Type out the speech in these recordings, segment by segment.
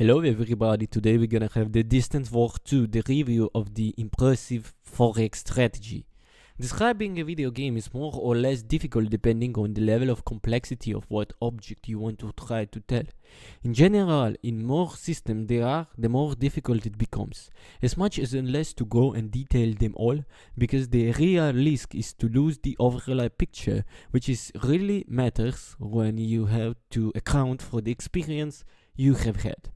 Hello everybody, today we're gonna have the Distant War 2, the review of the impressive 4x strategy. Describing a video game is more or less difficult depending on the level of complexity of what object you want to try to tell. In general, in more systems there are, the more difficult it becomes, as much as unless to go and detail them all, because the real risk is to lose the overall picture, which is really matters when you have to account for the experience you have had.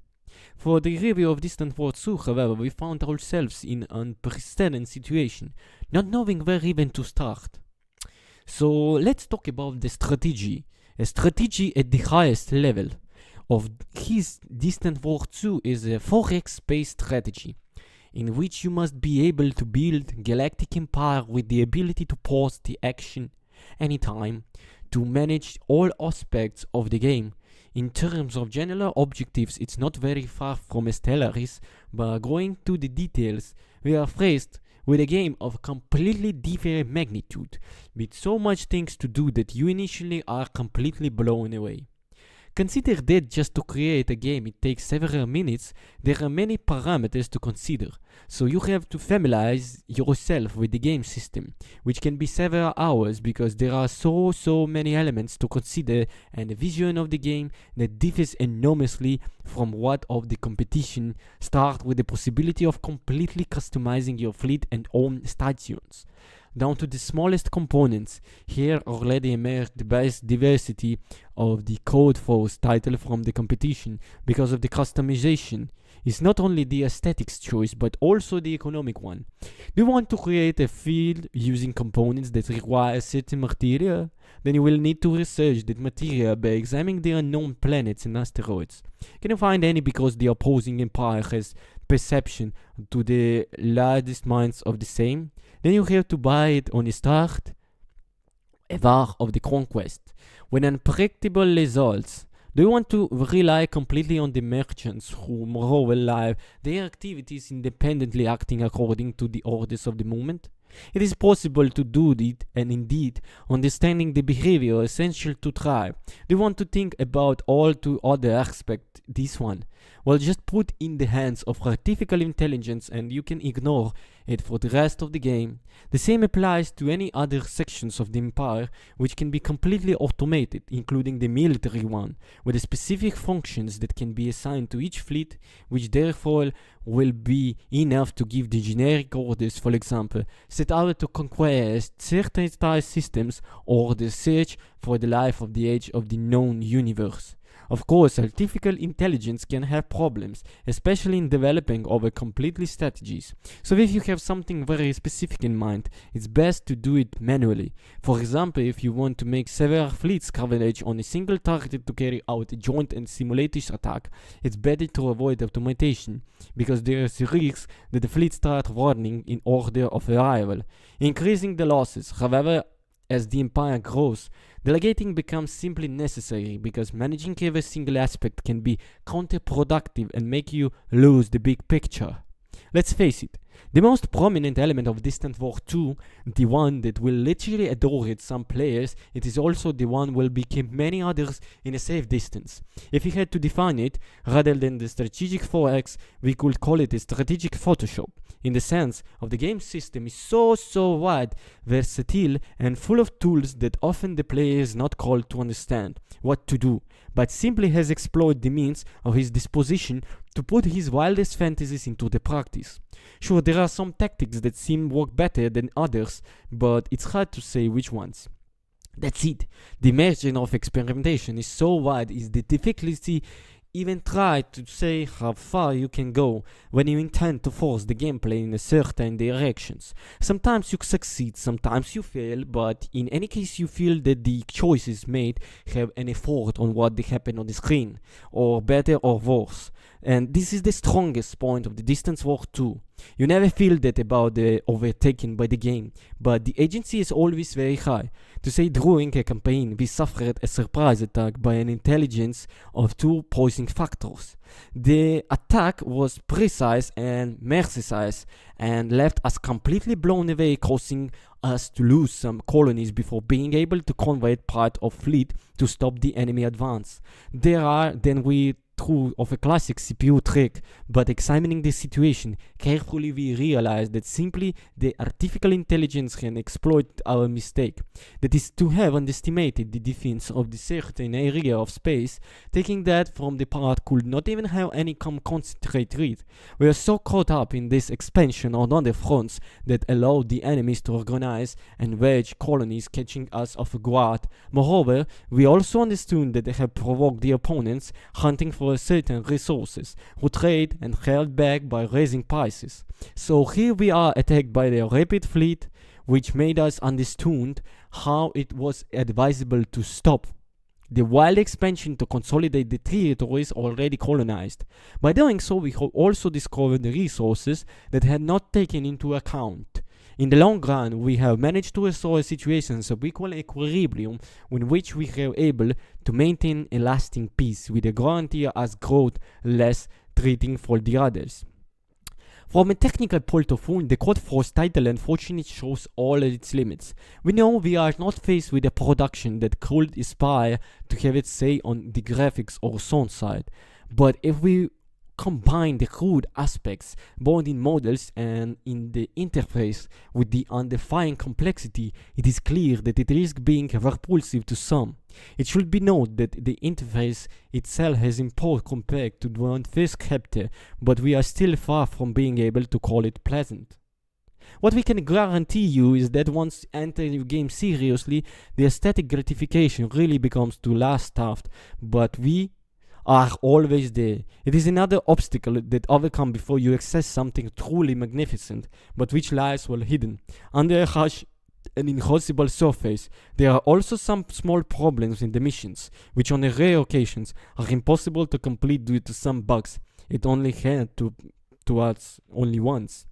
For the review of Distant War 2, however, we found ourselves in an unprecedented situation, not knowing where even to start. So let's talk about the strategy. A strategy at the highest level of his Distant War 2 is a 4x space strategy, in which you must be able to build galactic empire with the ability to pause the action anytime, to manage all aspects of the game. In terms of general objectives, it's not very far from a Stellaris, but going to the details, we are faced with a game of completely different magnitude, with so much things to do that you initially are completely blown away. Consider that just to create a game it takes several minutes, there are many parameters to consider, so you have to familiarize yourself with the game system, which can be several hours because there are so many elements to consider and a vision of the game that differs enormously from what of the competition. Start with the possibility of completely customizing your fleet and own stations, down to the smallest components. Here already emerged the best diversity of the Code Force title from the competition because of the customization. It's not only the aesthetics choice but also the economic one. Do you want to create a field using components that require certain material? Then you will need to research that material by examining the unknown planets and asteroids. Can you find any because the opposing empire has perception to the largest minds of the same? Then you have to buy it on the start, a war of the conquest, with unpredictable results. Do you want to rely completely on the merchants who moreover live their activities independently acting according to the orders of the moment? It is possible to do it, and indeed, understanding the behavior is essential to try. Do you want to think about all two other aspects, this one? Well, just put in the hands of artificial intelligence and you can ignore it for the rest of the game. The same applies to any other sections of the empire, which can be completely automated, including the military one, with the specific functions that can be assigned to each fleet, which therefore will be enough to give the generic orders, for example, set out to conquest certain star systems or the search for the life of the edge of the known universe. Of course, artificial intelligence can have problems, especially in developing over completely strategies. So if you have something very specific in mind, it's best to do it manually. For example, if you want to make several fleets converge on a single target to carry out a joint and simultaneous attack, it's better to avoid automation, because there is a risk that the fleet start running in order of arrival, increasing the losses. However, as the empire grows, delegating becomes simply necessary because managing every single aspect can be counterproductive and make you lose the big picture. Let's face it, the most prominent element of Distant War 2, the one that will literally adore it some players, it is also the one will become many others in a safe distance. If we had to define it, rather than the strategic 4x, we could call it a strategic Photoshop, in the sense of the game system is so wide, versatile and full of tools that often the player is not called to understand what to do, but simply has explored the means of his disposition to put his wildest fantasies into the practice. Sure, there are some tactics that seem work better than others, but it's hard to say which ones. That's it. The margin of experimentation is so wide is the difficulty even try to say how far you can go when you intend to force the gameplay in a certain directions. Sometimes you succeed, sometimes you fail, but in any case you feel that the choices made have an effect on what they happen on the screen, or better or worse. And this is the strongest point of the Distant War 2. You never feel that about the overtaken by the game, but the agency is always very high. To say during a campaign, we suffered a surprise attack by an intelligence of two opposing factors. The attack was precise and merciless and left us completely blown away, causing us to lose some colonies before being able to convert part of fleet to stop the enemy advance. Then we true of a classic CPU trick, but examining the situation carefully we realize that simply the artificial intelligence can exploit our mistake. That is to have underestimated the defense of the certain area of space, taking that from the part could not even have any concentrate read. We are so caught up in this expansion on other fronts that allowed the enemies to organize and wage colonies catching us off guard. Moreover, we also understood that they have provoked the opponents hunting for certain resources, who trade and held back by raising prices. So here we are attacked by their rapid fleet, which made us understand how it was advisable to stop the wild expansion to consolidate the territories already colonized. By doing so, we also discovered the resources that had not taken into account. In the long run, we have managed to restore situations of equal equilibrium in which we are able to maintain a lasting peace with a guarantee as growth less treating for the others. From a technical point of view, the Code Force title unfortunately shows all its limits. We know we are not faced with a production that could aspire to have its say on the graphics or sound side, but if we combine the crude aspects both in models and in the interface with the undefined complexity, it is clear that it risks being repulsive to some. It should be noted that the interface itself has improved compared to the one first capture, but we are still far from being able to call it pleasant. What we can guarantee you is that once you enter the game seriously, the aesthetic gratification really becomes to last stuffed, but we are always there. It is another obstacle that overcome before you access something truly magnificent, but which lies well hidden under a harsh and inhospitable surface. There are also some small problems in the missions, which on rare occasions are impossible to complete due to some bugs. It only had to us only once.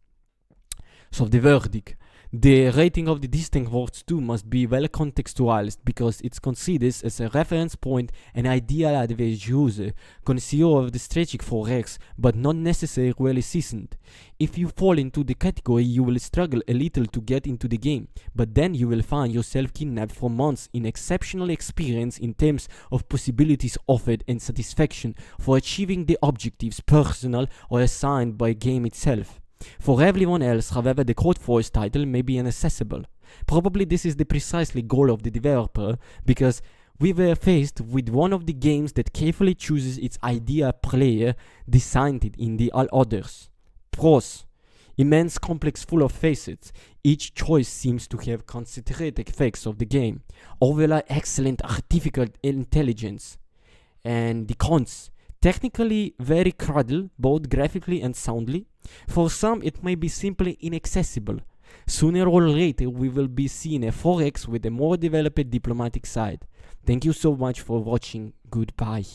So the verdict. The rating of the Distinct Words 2 must be well contextualized because it considers as a reference point an ideal average user, connoisseur of the strategic 4X, but not necessarily well seasoned. If you fall into the category, you will struggle a little to get into the game, but then you will find yourself kidnapped for months in exceptional experience in terms of possibilities offered and satisfaction for achieving the objectives personal or assigned by game itself. For everyone else, however, the Code Force title may be inaccessible. Probably this is the precisely goal of the developer, because we were faced with one of the games that carefully chooses its ideal player, designed it in the all others. Pros. Immense complex full of facets. Each choice seems to have concentrated effects of the game. Overall excellent artificial intelligence. And the cons. Technically very cruddy, both graphically and soundly. For some it may be simply inaccessible. Sooner or later we will be seeing a 4X with a more developed diplomatic side. Thank you so much for watching. Goodbye.